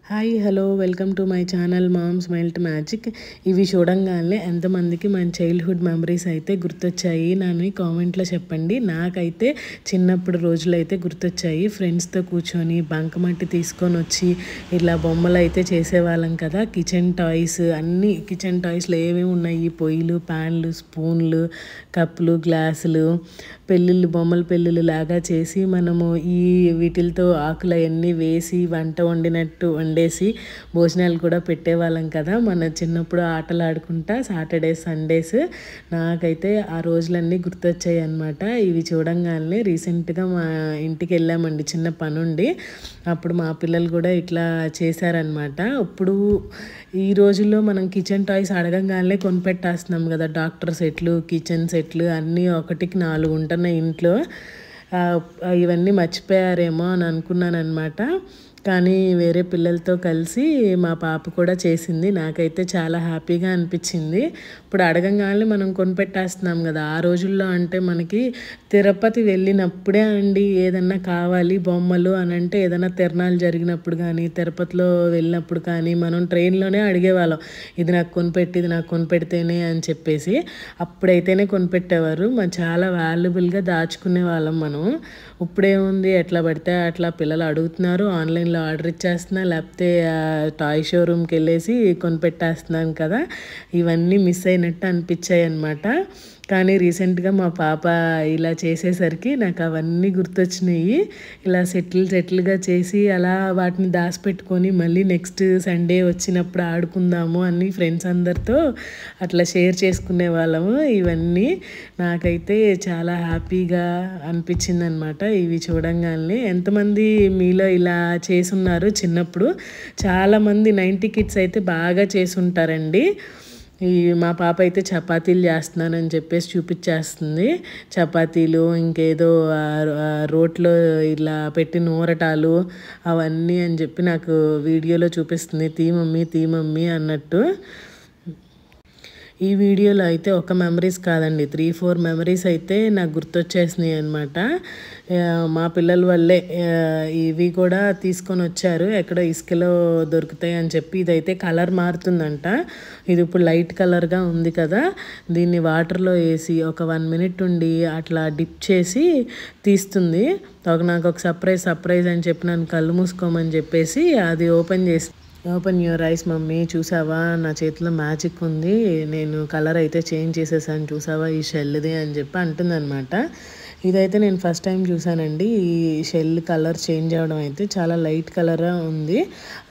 Hi hello welcome to my channel Moms Melt Magic. ఇవి చూడంగానే ఎంతమందికి మన చైల్డ్హుడ్ మెమరీస్ అయితే గుర్తొచ్చాయి నన్ను కామెంట్లో చెప్పండి. నాకైతే చిన్నప్పుడు రోజులు అయితే గుర్తొచ్చాయి. ఫ్రెండ్స్తో కూర్చొని బంకమట్టి తీసుకొని వచ్చి ఇలా బొమ్మలు అయితే చేసేవాళ్ళం కదా. కిచెన్ టాయ్స్ అన్నీ కిచెన్ టాయ్స్లో ఏమేమి ఉన్నాయి, పొయ్యిలు, ప్యాన్లు, స్పూన్లు, కప్పులు, గ్లాసులు, పెళ్ళిళ్ళు బొమ్మల పెళ్ళిళ్ళు లాగా చేసి మనము ఈ వీటితో ఆకులు అవన్నీ వేసి వంట వండినట్టు వండేసి భోజనాలు కూడా పెట్టేవాళ్ళం కదా. మన చిన్నప్పుడు ఆటలు ఆడుకుంటా సాటర్డేస్ సండేస్ నాకైతే ఆ రోజులన్నీ గుర్తొచ్చాయి అన్నమాట. ఇవి చూడంగానే రీసెంట్గా మా ఇంటికి వెళ్ళామండి, చిన్న పనుండి. అప్పుడు మా పిల్లలు కూడా ఇట్లా చేశారనమాట. ఇప్పుడు ఈ రోజుల్లో మనం కిచెన్ టాయ్స్ అడగంగానే కొనిపెట్టేస్తున్నాం కదా. డాక్టర్ సెట్లు, కిచెన్ సెట్లు అన్నీ ఒకటికి 4 ఉంటున్నాయి ఇంట్లో. ఇవన్నీ మర్చిపోయారేమో అని అనుకున్నాను అనమాట. కానీ వేరే పిల్లలతో కలిసి మా పాప కూడా చేసింది. నాకైతే చాలా హ్యాపీగా అనిపించింది. ఇప్పుడు అడగంగానే మనం కొనిపెట్టేస్తున్నాం కదా. ఆ రోజుల్లో అంటే మనకి తిరుపతి వెళ్ళినప్పుడే అండి ఏదన్నా కావాలి బొమ్మలు అని అంటే, ఏదైనా తిరణాలు జరిగినప్పుడు కానీ తిరుపతిలో వెళ్ళినప్పుడు కానీ మనం ట్రైన్లోనే అడిగేవాళ్ళం, ఇది నాకు కొనిపెట్టి, ఇది నాకు కొనిపెడితేనే అని చెప్పేసి. అప్పుడైతేనే కొనిపెట్టేవారు. మనం చాలా వాల్యుబుల్గా దాచుకునే వాళ్ళం మనం. ఇప్పుడేముంది, ఎట్లా పడితే అట్లా పిల్లలు అడుగుతున్నారు, ఆన్లైన్లో ఆర్డర్ ఇచ్చేస్తున్నా, లేకపోతే టాయ్ షోరూమ్కి వెళ్ళేసి కొనిపెట్టేస్తున్నాను కదా. ఇవన్నీ మిస్ అయినట్టు అనిపించాయి అన్నమాట. కానీ రీసెంట్గా మా పాప ఇలా చేసేసరికి నాకు అవన్నీ గుర్తొచ్చినాయి. ఇలా సెటిల్గా చేసి అలా వాటిని దాచిపెట్టుకొని మళ్ళీ నెక్స్ట్ సండే వచ్చినప్పుడు ఆడుకుందాము అని ఫ్రెండ్స్ అందరితో అట్లా షేర్ చేసుకునే వాళ్ళము. ఇవన్నీ నాకైతే చాలా హ్యాపీగా అనిపించింది అనమాట. ఇవి చూడంగానే ఎంతమంది మీలో ఇలా చేసున్నారు చిన్నప్పుడు? చాలామంది 90 కిడ్స్ అయితే బాగా చేసుంటారండి. మా పాప అయితే చపాతీలు చేస్తున్నానని చెప్పేసి చూపించేస్తుంది. చపాతీలు, ఇంకేదో రోట్లో ఇలా పెట్టి నూరటాలు అవన్నీ అని చెప్పి నాకు వీడియోలో చూపిస్తుంది. తీ మమ్మీ అన్నట్టు. ఈ వీడియోలో అయితే ఒక మెమరీస్ కాదండి, 3-4 మెమరీస్ అయితే నాకు గుర్తొచ్చేసినాయి అనమాట. మా పిల్లల వల్లే ఇవి కూడా తీసుకొని వచ్చారు. ఎక్కడో ఇసుకలో దొరుకుతాయి అని చెప్పి. ఇదైతే కలర్ మారుతుందంట. ఇది ఇప్పుడు లైట్ కలర్గా ఉంది కదా, దీన్ని వాటర్లో వేసి ఒక 1 మినిట్ ఉండి అట్లా డిప్ చేసి తీస్తుంది. నాకు ఒక సర్ప్రైజ్ అని చెప్పి నన్ను కళ్ళు మూసుకోమని చెప్పేసి అది ఓపెన్ యువర్ ఐస్ మమ్మీ, చూసావా నా చేతిలో మ్యాజిక్ ఉంది, నేను కలర్ అయితే చేంజ్ చేసేసాను, చూసావా ఈ షెల్ది అని చెప్పి అంటుందన్నమాట. ఇదైతే నేను ఫస్ట్ టైం చూసానండి. ఈ షెల్ కలర్ చేంజ్ అవ్వడం అయితే చాలా లైట్ కలర్ ఉంది.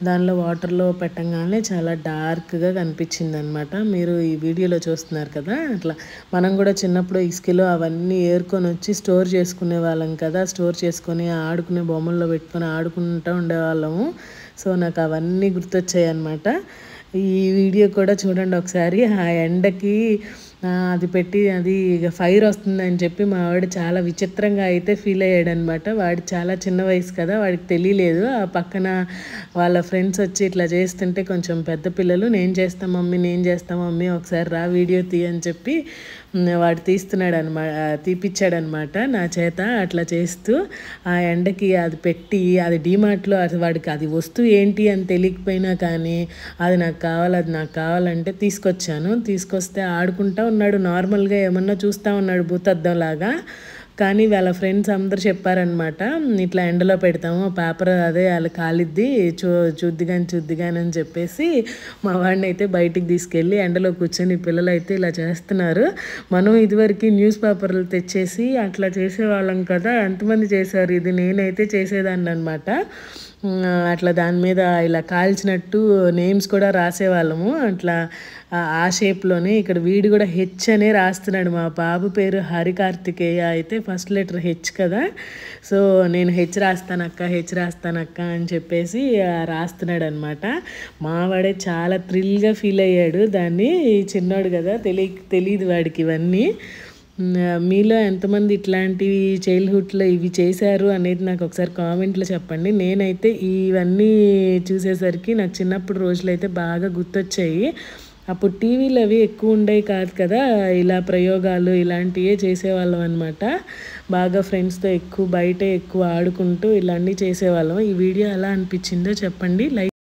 దానిలో వాటర్లో పెట్టంగానే చాలా డార్క్గా కనిపించింది అనమాట. మీరు ఈ వీడియోలో చూస్తున్నారు కదా. అట్లా మనం కూడా చిన్నప్పుడు ఇసుకలో అవన్నీ ఏరుకొని వచ్చి స్టోర్ చేసుకునే వాళ్ళం కదా. స్టోర్ చేసుకొని ఆడుకునే బొమ్మల్లో పెట్టుకొని ఆడుకుంటూ ఉండేవాళ్ళము. సో నాకు అవన్నీ గుర్తొచ్చాయి అన్నమాట. ఈ వీడియో కూడా చూడండి ఒకసారి. ఆ ఎండకి అది పెట్టి అది ఫైర్ వస్తుందని చెప్పి మా వాడు చాలా విచిత్రంగా అయితే ఫీల్ అయ్యాడు అనమాట. వాడు చాలా చిన్న వయసు కదా, వాడికి తెలియలేదు. ఆ పక్కన వాళ్ళ ఫ్రెండ్స్ వచ్చి ఇట్లా చేస్తుంటే కొంచెం పెద్ద పిల్లలు, నేను చేస్తా మమ్మీ ఒకసారి రా వీడియో తీ అని చెప్పి వాడు తీపిచ్చాడనమాట నా చేత. అట్లా చేస్తూ ఆ ఎండకి అది పెట్టి, అది డీమార్ట్లో వాడికి అది వస్తువు ఏంటి అని తెలియకపోయినా కానీ అది నాకు కావాలంటే తీసుకొస్తే ఆడుకుంటా ఉన్నాడు. నార్మల్గా ఏమన్నా చూస్తూ ఉన్నాడు భూతద్దంలాగా. కానీ వాళ్ళ ఫ్రెండ్స్ అందరూ చెప్పారనమాట, ఇట్లా ఎండలో పెడతాము, పేపర్ అదే వాళ్ళు కాలిద్ది, చూద్దిగాని అని చెప్పేసి మా వాడిని అయితే బయటికి తీసుకెళ్ళి ఎండలో కూర్చొని పిల్లలు అయితే ఇలా చేస్తున్నారు. మనం ఇదివరకు న్యూస్ పేపర్లు తెచ్చేసి అట్లా చేసేవాళ్ళం కదా. ఎంతమంది చేశారు ఇది? నేనైతే చేసేదాన్ని అనమాట. అట్లా దాని మీద ఇలా కాల్చినట్టు నేమ్స్ కూడా రాసేవాళ్ళము. అట్లా ఆ షేప్లోనే ఇక్కడ వీడు కూడా హెచ్ అనే రాస్తున్నాడు. మా బాబు పేరు హరికార్తికేయ అయితే ఫస్ట్ లెటర్ హెచ్ కదా. సో నేను హెచ్ రాస్తానక్క అని చెప్పేసి రాస్తున్నాడు అనమాట. మావాడే చాలా థ్రిల్గా ఫీల్ అయ్యాడు. దాన్ని చిన్నోడు కదా, తెలియదు వాడికి ఇవన్నీ. మీలో ఎంతమంది ఇట్లాంటివి చైల్డ్హుడ్లో ఇవి చేశారు అనేది నాకు ఒకసారి కామెంట్లో చెప్పండి. నేనైతే ఇవన్నీ చూసేసరికి నాకు చిన్నప్పుడు రోజులు అయితే బాగా గుర్తొచ్చాయి. అప్పుడు టీవీలు అవి ఎక్కువ ఉండేవి కాదు కదా. ఇలా ప్రయోగాలు ఇలాంటివే చేసేవాళ్ళం అనమాట. బాగా ఫ్రెండ్స్తో బయటే ఎక్కువ ఆడుకుంటూ ఇలాంటివి చేసేవాళ్ళం. ఈ వీడియో ఎలా అనిపించిందో చెప్పండి.